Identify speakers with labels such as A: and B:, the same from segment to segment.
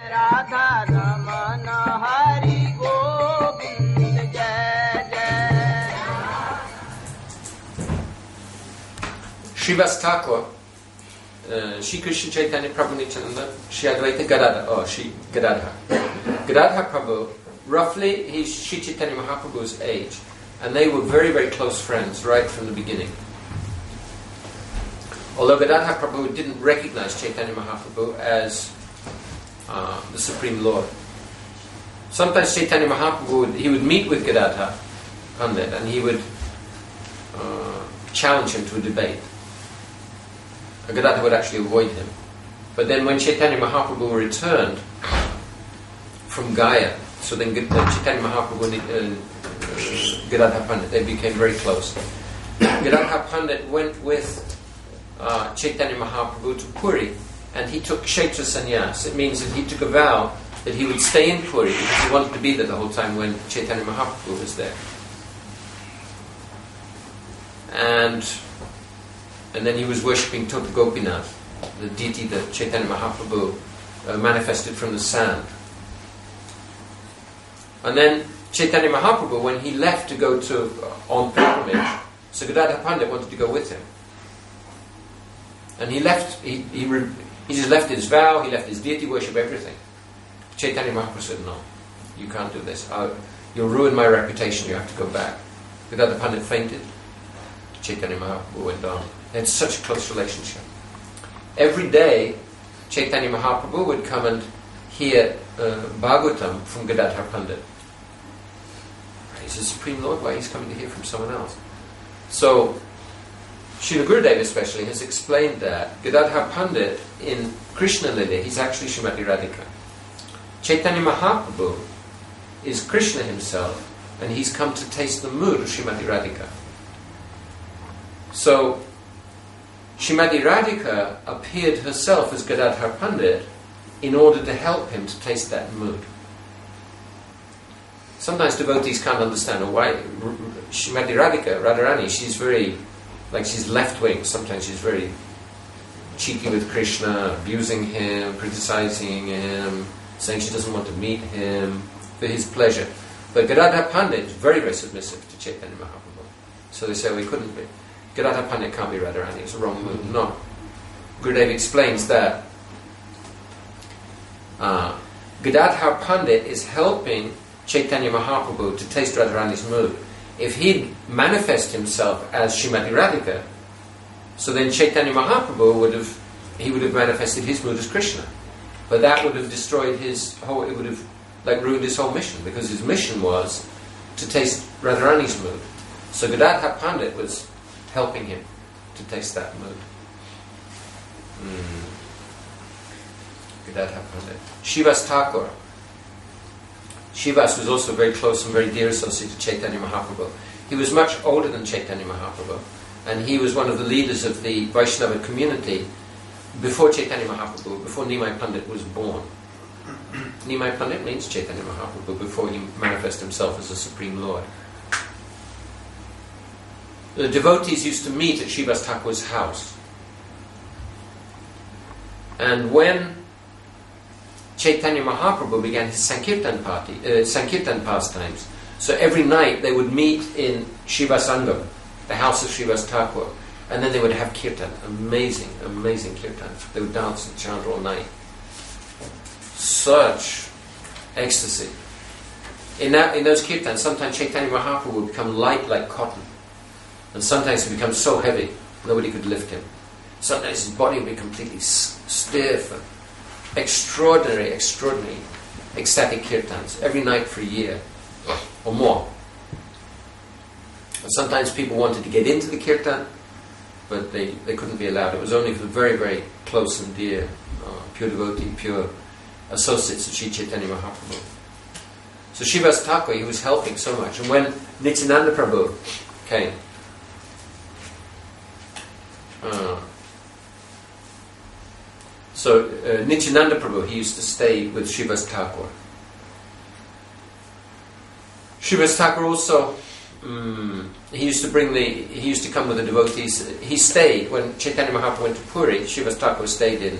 A: Radha Ramana Hari Govind Jai Jai.
B: Srivas Thakur, Shri Krishna Chaitanya Prabhu Nityananda, Shri Advaita Gadadhar, Shri Gadadhar. Gadadhar Prabhu, roughly he's Shri Chaitanya Mahaprabhu's age, and they were very, very close friends right from the beginning. Although Gadadhar Prabhu didn't recognize Chaitanya Mahaprabhu as the Supreme Lord. Sometimes Chaitanya Mahaprabhu would meet with Gadadhar Pandit and he would challenge him to a debate. Gadadhar would actually avoid him. But then when Chaitanya Mahaprabhu returned from Gaya, so then Chaitanya Mahaprabhu and Gadadhar Pandit, they became very close. Gadadhar Pandit went with Chaitanya Mahaprabhu to Puri, and he took Kshetra Sannyas. It means that he took a vow that he would stay in Puri because he wanted to be there the whole time when Chaitanya Mahaprabhu was there. And then he was worshipping Tota Gopinath, the deity that Chaitanya Mahaprabhu manifested from the sand. And then Chaitanya Mahaprabhu, when he left to go on pilgrimage, so Gadadhar Pandit wanted to go with him. And he left, he just left his vow, he left his deity worship, everything. Chaitanya Mahaprabhu said, no, you can't do this. You'll ruin my reputation, you have to go back. Gadadhar Pandit fainted. Chaitanya Mahaprabhu went on. They had such a close relationship. Every day, Chaitanya Mahaprabhu would come and hear Bhagavatam from Gadadhar Pandit. He's the Supreme Lord, why he's coming to hear from someone else? So, Srila Gurudev especially has explained that Gadadhar Pandit in Krishna Lila, he's actually Srimati Radhika. Chaitanya Mahaprabhu is Krishna himself, and he's come to taste the mood of Srimati Radhika. So, Srimati Radhika appeared herself as Gadadhar Pandit in order to help him to taste that mood. Sometimes devotees can't understand why Srimati Radhika, Radharani, she's very, she's left-wing. Sometimes she's very cheeky with Krishna, abusing him, criticizing him, saying she doesn't want to meet him for his pleasure. But Gadadhar Pandit is very, very submissive to Chaitanya Mahaprabhu. So they say, we couldn't be. Gadadhar Pandit can't be Radharani, it's a wrong move. No. Gurudev explains that Gadadhar Pandit is helping Chaitanya Mahaprabhu to taste Radharani's mood. If he'd manifest himself as Srimati Radhika, so then Chaitanya Mahaprabhu would have manifested his mood as Krishna. But that would have destroyed it would have ruined his whole mission, because his mission was to taste Radharani's mood. So Gadadhar Pandit was helping him to taste that mood. Gadadhar Pandit. Srivas Thakur. Srivas was also very close and very dear associate to Chaitanya Mahaprabhu. He was much older than Chaitanya Mahaprabhu, and he was one of the leaders of the Vaishnava community before Chaitanya Mahaprabhu, before Nimai Pandit was born. Nimai Pandit means Chaitanya Mahaprabhu before he manifested himself as the Supreme Lord. The devotees used to meet at Srivas Thakur's house. And when Chaitanya Mahaprabhu began his Sankirtan pastimes, so every night they would meet in Srivasangam, the house of Srivas Thakur, and then they would have kirtan, amazing, amazing kirtans. They would dance and chant all night. Such ecstasy. In those kirtans, sometimes Chaitanya Mahaprabhu would become light like cotton, and sometimes he would become so heavy nobody could lift him. Sometimes his body would be completely stiff. And extraordinary ecstatic kirtans every night for a year or more. And sometimes people wanted to get into the kirtan, but they couldn't be allowed. It was only for the very, very close and dear, pure devotee, pure associates of Sri Chaitanya Mahaprabhu. So Srivas Thakur, he was helping so much. And when Nityananda Prabhu came, so Nityananda Prabhu, he used to stay with Srivas Thakur. Srivas Thakur also, he used to come with the devotees. He stayed when Chaitanya Mahaprabhu went to Puri. Srivas Thakur stayed in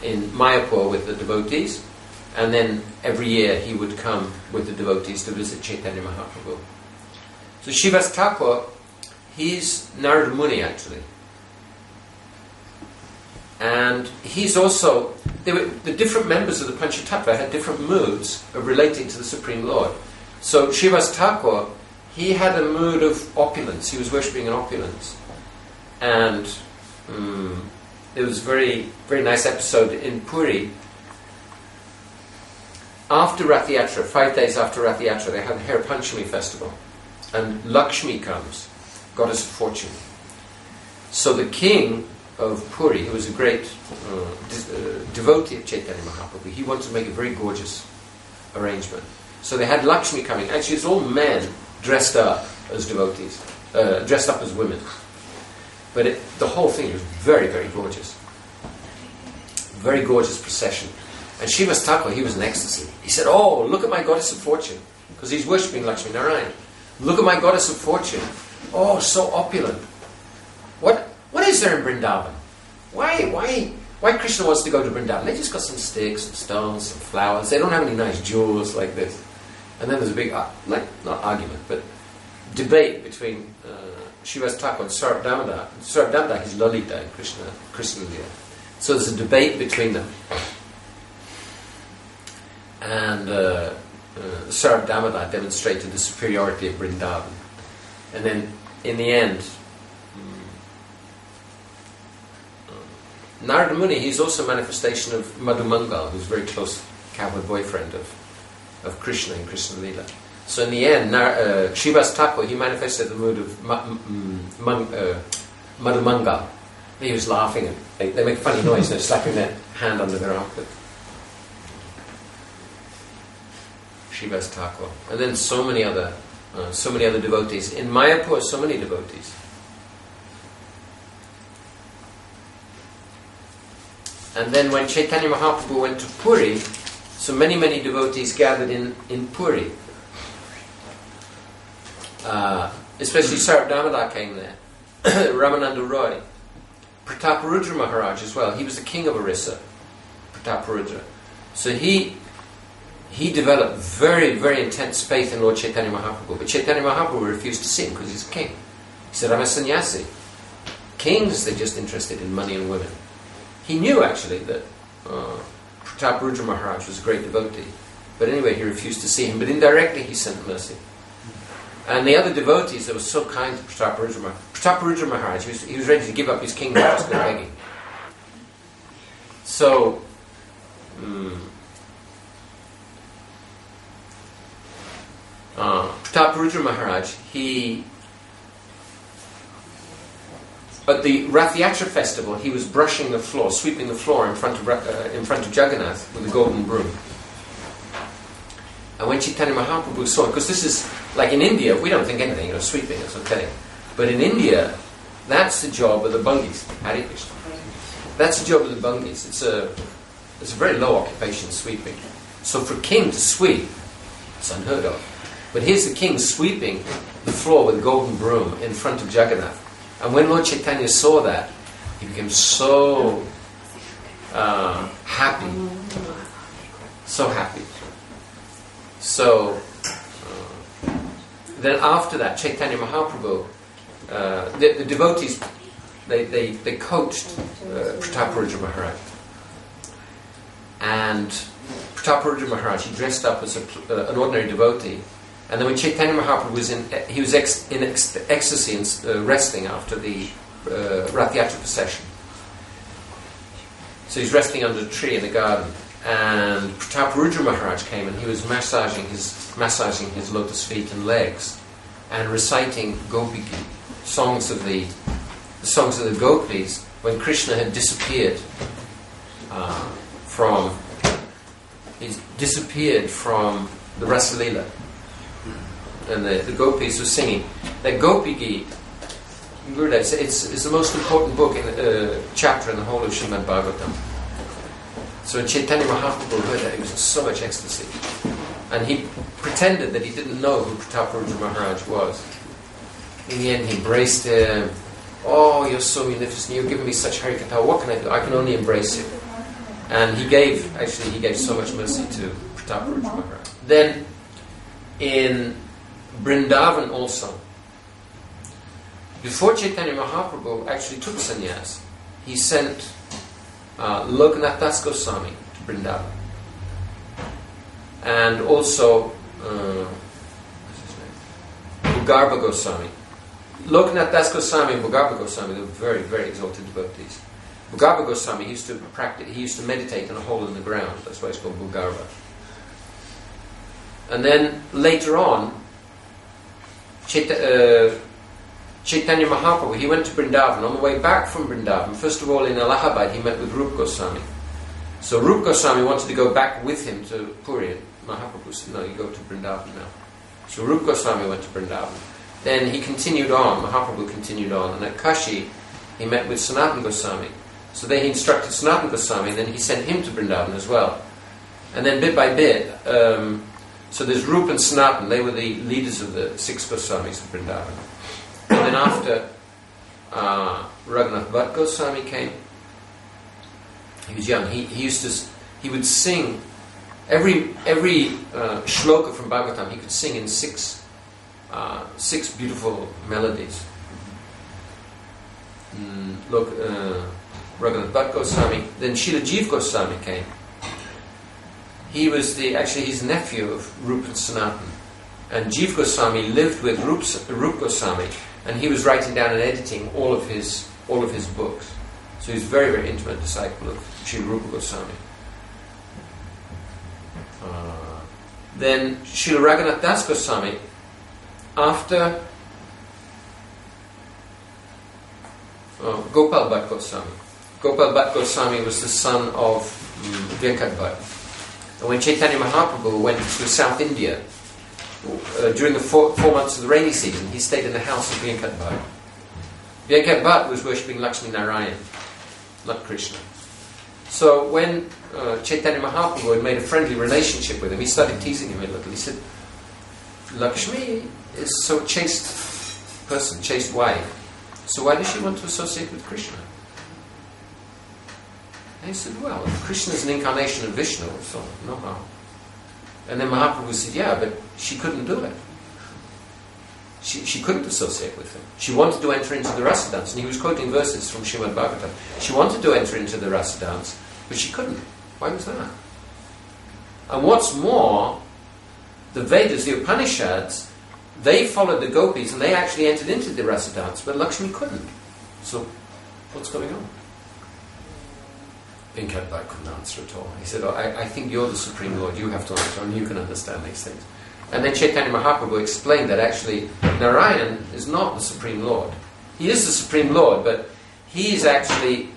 B: in Mayapur with the devotees, and then every year he would come with the devotees to visit Chaitanya Mahaprabhu. So Srivas Thakur, he's Narada Muni actually. And he's also, the different members of the Panchatattva had different moods of relating to the Supreme Lord. So Srivas Thakur, he had a mood of opulence. He was worshipping in opulence. And there was a very, very nice episode in Puri. After Rath Yatra, 5 days after Rath Yatra, they had the Hare Panchami festival. And Lakshmi comes, goddess of fortune. So the king of Puri, who was a great devotee of Chaitanya Mahaprabhu, he wanted to make a very gorgeous arrangement. So they had Lakshmi coming. Actually, it's all men dressed up as devotees, dressed up as women. But the whole thing was very, very gorgeous. Very gorgeous procession. And Srivas Thakur, he was in ecstasy. He said, "Oh, look at my goddess of fortune," because he's worshipping Lakshmi Narayan. "Look at my goddess of fortune. Oh, so opulent. What is there in Vrindavan? Why Krishna wants to go to Vrindavan? They just got some sticks, some stones, some flowers. They don't have any nice jewels like this." And then there's a big, not argument, but debate between Srivas Thakur and Sarab Damodar. Sarab Damodar is Lalita and Krishna Lila. So there's a debate between them. And Sarab Damodar demonstrated the superiority of Vrindavan. And then, in the end, Narada Muni, he's also a manifestation of Madhu Mangal, who's a very close cowboy boyfriend of Krishna and Krishna Lila. So in the end, Srivas Thakur, he manifested the mood of Madhu Mangal. He was laughing, and they make a funny noise, they're slapping their hand under their armpit. Srivas Thakur. And then so many other devotees. In Mayapur, so many devotees. And then when Chaitanya Mahaprabhu went to Puri, so many, many devotees gathered in Puri. Especially Sarab Damodar came there. Ramananda Roy. Prataparudra Maharaj as well. He was the king of Orissa. Prataparudra. So he developed very, very intense faith in Lord Chaitanya Mahaprabhu. But Chaitanya Mahaprabhu refused to see him because he's a king. He said, "I'm a sannyasi." Kings, they're just interested in money and women. He knew actually that Prataparudra Maharaj was a great devotee. But anyway, he refused to see him. But indirectly he sent mercy. And the other devotees that were so kind to Prataparudra Maharaj, he was ready to give up his kingdom just go begging. So, Prataparudra Maharaj, at the Rath Yatra festival, he was brushing the floor, sweeping the floor in front of Jagannath with a golden broom. And when Chaitanya Mahaprabhu saw it, because this is, like in India, we don't think anything, sweeping is okay. But in India, that's the job of the bungis. Hare Krishna. That's the job of the bungis. It's a very low occupation, sweeping. So for a king to sweep, it's unheard of. But here's the king sweeping the floor with a golden broom in front of Jagannath. And when Lord Chaitanya saw that, he became so happy. So happy. So then after that, Chaitanya Mahaprabhu, the devotees, they coached Prataparudra Maharaj. And Prataparudra Maharaj, he dressed up as an ordinary devotee. And then when Chaitanya Mahaprabhu was in ecstasy and resting after the Rath Yatra procession. So he's resting under a tree in the garden. And Prataparudra Maharaj came and he was massaging his lotus feet and legs and reciting Gopi songs of the gopis when Krishna had disappeared from the Rasalila. And the gopis were singing. That Gopi Geet, Gurudev, it's the most important book chapter in the whole of Srimad Bhagavatam. So when Chaitanya Mahaprabhu heard that, he was in so much ecstasy. And he pretended that he didn't know who Prataparudra Maharaj was. In the end, he embraced him. "Oh, you're so munificent. You're giving me such harikatha. What can I do? I can only embrace you." And he gave so much mercy to Pratapruja Maharaj. Then in Vrindavan also, before Chaitanya Mahaprabhu actually took sannyas, he sent Lokanath Das Goswami to Vrindavan. And also, what's his name? Bhugarva Goswami. Lokanath Das Goswami and Bhugarva Goswami, they were very, very exalted devotees. Bhugarva Goswami, he used to meditate in a hole in the ground. That's why it's called Bhugarva. And then later on, Chaitanya Mahaprabhu, he went to Vrindavan. On the way back from Vrindavan, first of all in Allahabad, he met with Rupa Goswami. So Rupa Goswami wanted to go back with him to Puri. Mahaprabhu said, no, you go to Vrindavan now. So Rupa Goswami went to Vrindavan. Then he continued on, Mahaprabhu continued on, and at Kashi, he met with Sanatana Goswami. So then he instructed Sanatana Goswami, and then he sent him to Vrindavan as well. And then bit by bit, so there's Rupa and Sanatana, they were the leaders of the 6 Goswamis of Vrindavan. And then after Raghunath Bhatt Goswami came, he was young, he would sing every shloka from Bhagavatam, he could sing in 6 beautiful melodies. Look, Raghunath Bhatt Goswami. Then Srila Jeev Goswami came. He's nephew of Rupa and Sanatana. And Jeev Goswami lived with Rupa Goswami, and he was writing down and editing all of his books. So he's a very, very intimate disciple of Srila Rupa Goswami. Then Srila Raghunath Das Goswami, after Gopal Bhatt Goswami. Gopal Bhatt Goswami was the son of Venkat Bhatt. And when Chaitanya Mahaprabhu went to South India, during the 4 months of the rainy season, he stayed in the house of Venkat Bhatt. Venkat Bhatt was worshipping Lakshmi Narayan, not Krishna. So when Chaitanya Mahaprabhu had made a friendly relationship with him, he started teasing him a little. He said, Lakshmi is so chaste person, chaste wife. So why does she want to associate with Krishna? And he said, well, Krishna is an incarnation of Vishnu, so no harm. And then Mahaprabhu said, yeah, but she couldn't do it. She couldn't associate with him. She wanted to enter into the rasa dance, and he was quoting verses from Srimad Bhagavatam. She wanted to enter into the rasa dance, but she couldn't. Why was that? And what's more, the Vedas, the Upanishads, they followed the gopis, and they actually entered into the rasa dance, but Lakshmi couldn't. So, what's going on? Venkat Bhatt couldn't answer at all. He said, I think you're the Supreme Lord, you have to answer, and you can understand these things. And then Chaitanya Mahaprabhu explained that actually Narayan is not the Supreme Lord. He is the Supreme Lord, but he is actually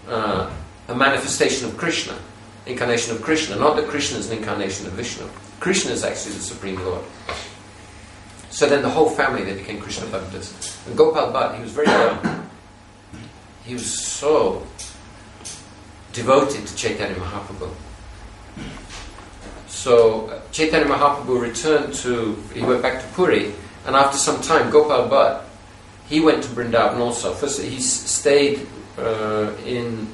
B: a manifestation of Krishna, incarnation of Krishna, not that Krishna is an incarnation of Vishnu. Krishna is actually the Supreme Lord. So then the whole family, they became Krishna Bhaktas. And Gopal Bhatt, he was very young. He was so devoted to Chaitanya Mahaprabhu. So Chaitanya Mahaprabhu he went back to Puri, and after some time, Gopal Bhatt, he went to Vrindavan also. First, he stayed in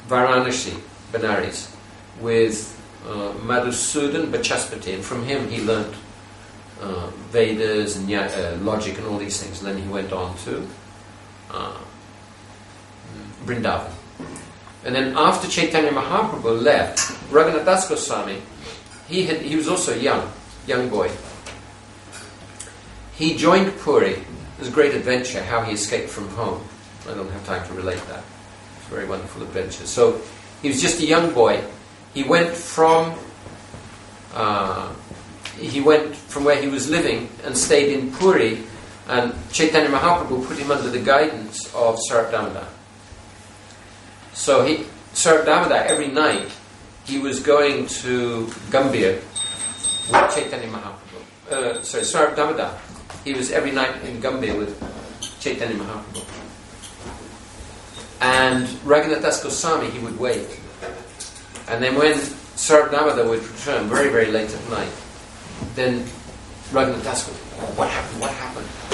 B: Varanasi, Benares, with Madhusudan Bachaspati, and from him he learnt Vedas and logic and all these things. And then he went on to Vrindavan. And then after Chaitanya Mahaprabhu left, Raghunath Das Goswami, he was also a young boy. He joined Puri. It was a great adventure, how he escaped from home. I don't have time to relate that. It's a very wonderful adventure. So he was just a young boy. He went from where he was living and stayed in Puri, and Chaitanya Mahaprabhu put him under the guidance of Sarat Damodar. So Sarat Damodar, every night, he was going to Gambhir with Chaitanya Mahaprabhu. Sarat Damodar, he was every night in Gambhir with Chaitanya Mahaprabhu. And Raghunath Das Goswami, he would wait. And then when Sarat Damodar would return very, very late at night, then Raghunath Das would, what happened?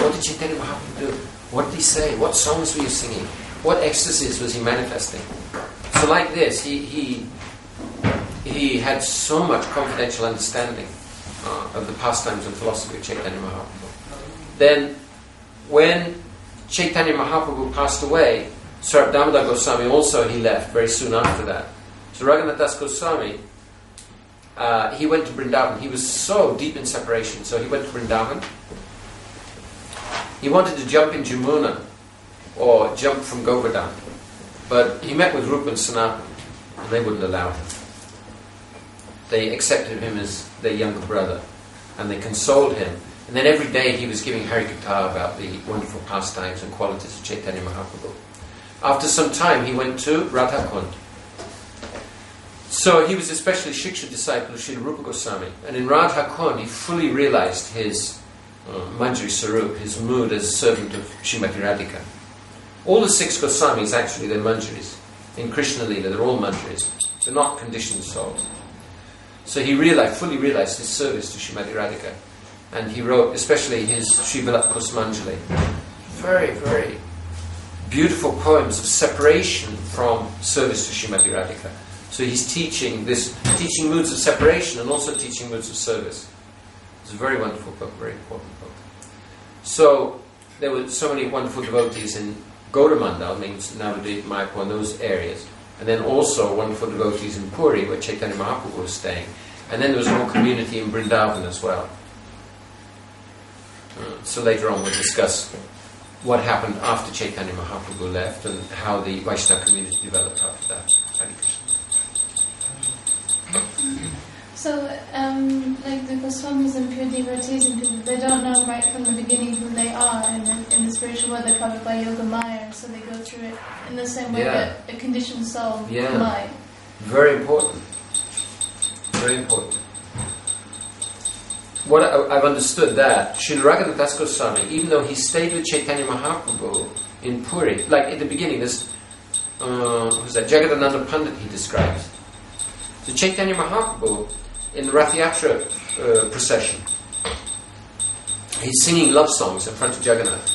B: What did Chaitanya Mahaprabhu do? What did he say? What songs were you singing? What ecstasies was he manifesting? So like this, he had so much confidential understanding of the pastimes and philosophy of Caitanya Mahaprabhu. Then, when Caitanya Mahaprabhu passed away, Swarup Damodar Goswami also, he left very soon after that. So Raghunath Das Goswami, he went to Vrindavan. He was so deep in separation, so he went to Vrindavan. He wanted to jump in Jamuna, or jump from Govardhan, but he met with Rupa and Sanatan, and they wouldn't allow him. They accepted him as their younger brother, and they consoled him. And then every day he was giving Harikatha about the wonderful pastimes and qualities of Caitanya Mahaprabhu. After some time, he went to Radhakund. So he was especially Shiksha disciple of Srila Rupa Goswami. And in Radhakund, he fully realized his Manjari Sarup, his mood as a servant of Srimati Radhika. All the 6 Goswamis, actually, they're Manjaris. In Krishna Leela, they're all Manjaris. They're not conditioned souls. So he fully realized his service to Srimati Radhika. And he wrote, especially his Sri Vilat Kusmanjali, very, very beautiful poems of separation from service to Srimati Radhika. So he's teaching moods of separation and also teaching moods of service. It's a very wonderful book, very important book. So there were so many wonderful devotees in Gauramandal, means Navadvip, Mayapur, and those areas. And then also wonderful devotees in Puri, where Caitanya Mahaprabhu was staying. And then there was a whole community in Vrindavan as well. So later on we'll discuss what happened after Caitanya Mahaprabhu left and how the Vaishnava community developed after that. Hare Krishna.
C: So, like the Goswamis and pure devotees and people, they don't know right from the beginning who they are, and in the spiritual world they're covered by Yoga Maya, so they go through it in the same way that a conditioned soul might.
B: Very important. Very important. What I've understood that Srila Raghunath Das Goswami, even though he stayed with Caitanya Mahaprabhu in Puri, like at the beginning, this who's that? Jagadananda Pandit he describes. So Caitanya Mahaprabhu in the Rath Yatra procession, he's singing love songs in front of Jagannath,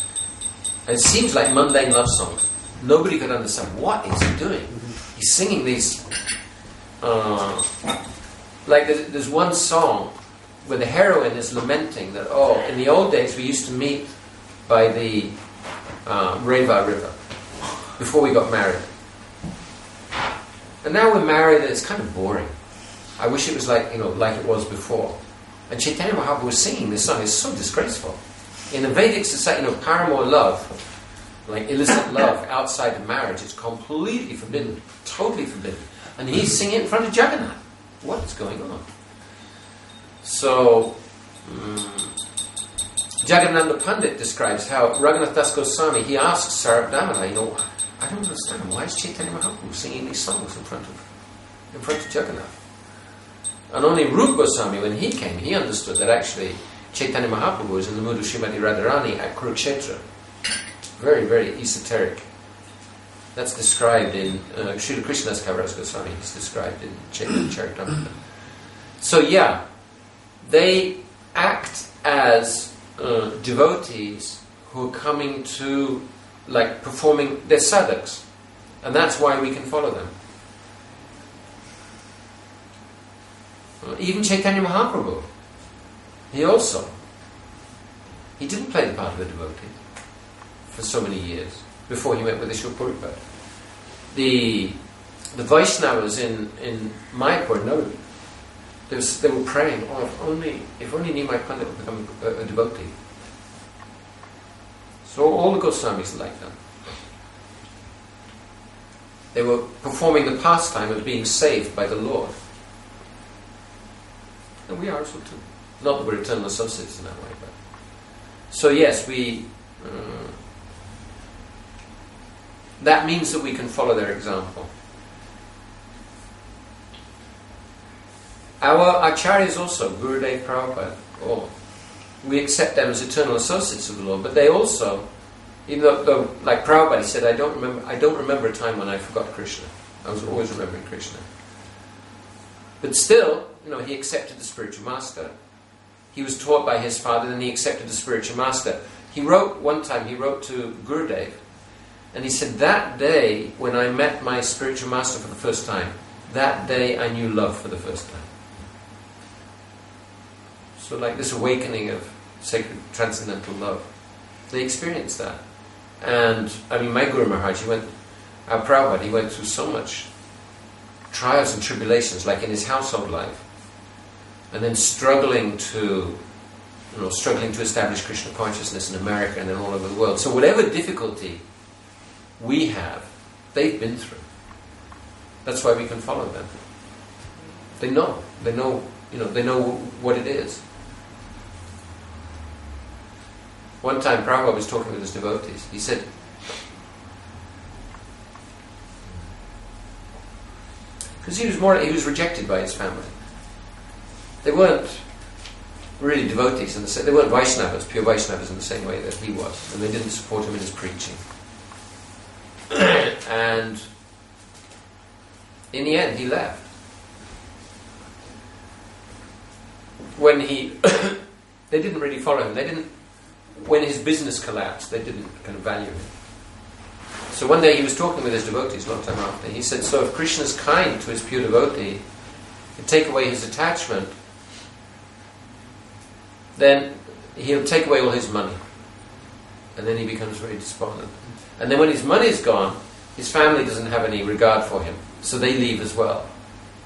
B: and it seems like mundane love songs. Nobody could understand what is he doing. He's singing these. Like there's one song where the heroine is lamenting that, in the old days we used to meet by the Reva River before we got married. And now we're married and it's kind of boring. I wish it was like it was before. And Caitanya Mahaprabhu was singing this song. It's so disgraceful. In the Vedic society, paramour love, like illicit love outside of marriage, is completely forbidden, totally forbidden. And he's singing it in front of Jagannath. What's going on? So, Jagadananda Pandit describes how Raghunath Das Goswami, he asks Swarup Damodar, I don't understand, why is Caitanya Mahaprabhu singing these songs in front of Jagannath? And only Rupa Goswami, when he came, he understood that actually Caitanya Mahaprabhu was in the mood of Srimati Radharani at Kurukshetra. Very, very esoteric. That's described in Srila Krishnadas Kaviraj Goswami. It's described in Chaitanya Charitamrita. So they act as devotees who are coming to, performing their sadhaks, and that's why we can follow them. Even Chaitanya Mahaprabhu, he didn't play the part of a devotee for so many years before he went with Ishwar Puripad. The Vaishnavas in Mayapur, they were praying, if only Nimai Pandit would become a devotee. So all the Goswamis are like that. They were performing the pastime of being saved by the Lord. And we are also too. Not that we're eternal associates in that way, but... So yes, that means that we can follow their example. Our acharyas also, Gurudev, Prabhupada, we accept them as eternal associates of the Lord, but they also, even though like Prabhupada, he said, I don't remember a time when I forgot Krishna. I was always remembering Krishna. But still, he accepted the spiritual master. He was taught by his father, then he accepted the spiritual master. One time he wrote to Gurudev, And he said, that day when I met my spiritual master for the first time, that day I knew love for the first time. So like this awakening of sacred transcendental love. They experienced that. And I mean, my Guru Maharaj, our Prabhupada, he went through so much trials and tribulations, like in his household life. And then struggling to establish Krishna consciousness in America and then all over the world. So whatever difficulty we have, they've been through. That's why we can follow them. They know what it is. One time Prabhupada was talking with his devotees. He said, because he was rejected by his family. They weren't really devotees, they weren't Vaishnavas, pure Vaishnavas in the same way that he was, and they didn't support him in his preaching. And in the end, he left. When they didn't really follow him. When his business collapsed, they didn't kind of value him. So one day he was talking with his devotees, a long time after. He said, so if Krishna's kind to his pure devotee, and take away his attachment, then he'll take away all his money. And then he becomes very despondent. And then when his money is gone, his family doesn't have any regard for him. So they leave as well.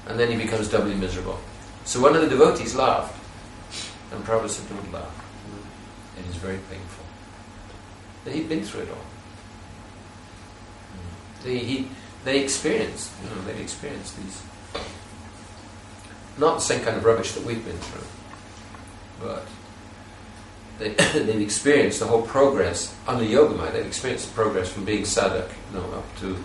B: And then he becomes doubly miserable. So one of the devotees laughed. And Prabhupada said, don't laugh. It is very painful. But he'd been through it all. They experienced, they'd experienced these, not the same kind of rubbish that we've been through, but they've experienced the whole progress under Yogamaya. They've experienced the progress from being sadhak, up to